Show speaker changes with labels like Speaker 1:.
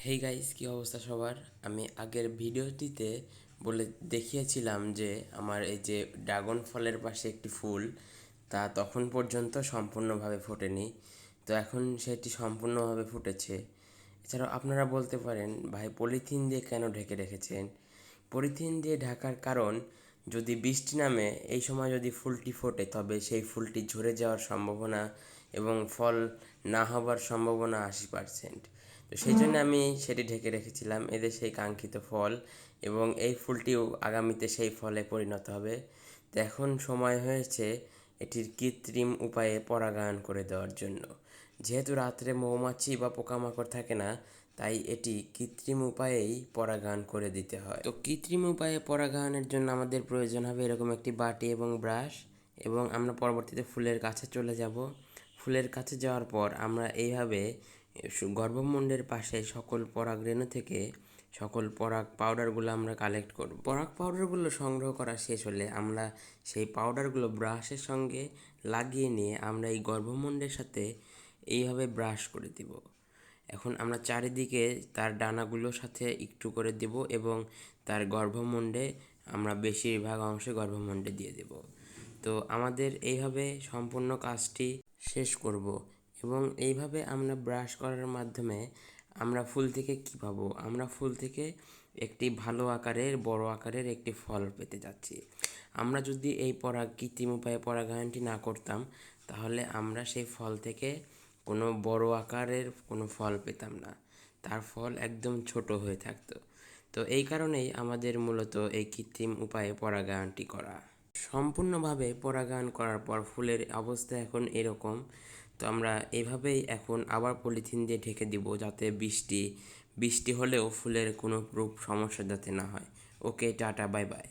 Speaker 1: Hey guys, কী অবস্থা সবার? আমি আগের ভিডিওটিতে বলে দেখিয়েছিলাম যে আমার এই যে ড্রাগন ফলের পাশে একটি ফুল তা তখন পর্যন্ত সম্পূর্ণভাবে ফোটেনি। তো এখন সেটি সম্পূর্ণভাবে ফুটেছে। এছাড়াও আপনারা বলতে পারেন, ভাই পলিথিন দিয়ে কেন ঢেকে রেখেছেন? পলিথিন দিয়ে ঢাকার কারণ, যদি বৃষ্টি নামে এই সময় যদি ফুলটি ফোটে তবে সেই ফুলটি ঝরে যাওয়ার সম্ভাবনা এবং ফল না হবার সম্ভাবনা 80%। তো সেই জন্য আমি সেটি ঢেকে রেখেছিলাম, এদের সেই কাঙ্ক্ষিত ফল, এবং এই ফুলটিও আগামীতে সেই ফলে পরিণত হবে। তো এখন সময় হয়েছে এটির কৃত্রিম উপায়ে পরাগায়ন করে দেওয়ার জন্য। যেহেতু রাত্রে মৌমাছি বা পোকামাকড় থাকে না, তাই এটি কৃত্রিম উপায়েই পরাগায়ন করে দিতে হয়। তো কৃত্রিম উপায়ে পরাগায়নের জন্য আমাদের প্রয়োজন হবে এরকম একটি বাটি এবং ব্রাশ, এবং আমরা পরবর্তীতে ফুলের কাছে চলে যাব। ফুলের কাছে যাওয়ার পর আমরা এইভাবে গর্ভমুণ্ডের পাশে সকল পরাগরেণু থেকে সকল পরাগ পাউডারগুলো আমরা কালেক্ট করব। পরাগ পাউডারগুলো সংগ্রহ করা শেষ হলে আমরা সেই পাউডারগুলো ব্রাশের সঙ্গে লাগিয়ে নিয়ে আমরা এই গর্ভমুণ্ডের সাথে এইভাবে ব্রাশ করে দিব। এখন আমরা চারিদিকে তার ডানাগুলোর সাথে একটু করে দেব এবং তার গর্ভমুণ্ডে আমরা বেশিরভাগ অংশে গর্ভমুণ্ডে দিয়ে দেব। তো আমাদের এইভাবে সম্পূর্ণ কাজটি শেষ করব, এবং এইভাবে আমরা ব্রাশ করার মাধ্যমে আমরা ফুল থেকে কী পাবো? আমরা ফুল থেকে একটি ভালো আকারের, বড় আকারের একটি ফল পেতে যাচ্ছি। আমরা যদি এই কৃত্রিম উপায়ে পরাগায়নটি না করতাম, তাহলে আমরা সেই ফল থেকে কোনো বড় আকারের কোনো ফল পেতাম না, তার ফল একদম ছোট হয়ে থাকতো। তো এই কারণেই আমাদের মূলত এই কৃত্রিম উপায়ে পরাগায়নটি করা। সম্পূর্ণভাবে পরাগায়ন করার পর ফুলের অবস্থা এখন এরকম। তো আমরা এভাবেই এখন আবার পলিথিন দিয়ে ঢেকে দিব, যাতে বৃষ্টি হলেও ফুলের কোনো রূপ সমস্যা যাতে না হয়। ওকে, টাটা, বাই বাই।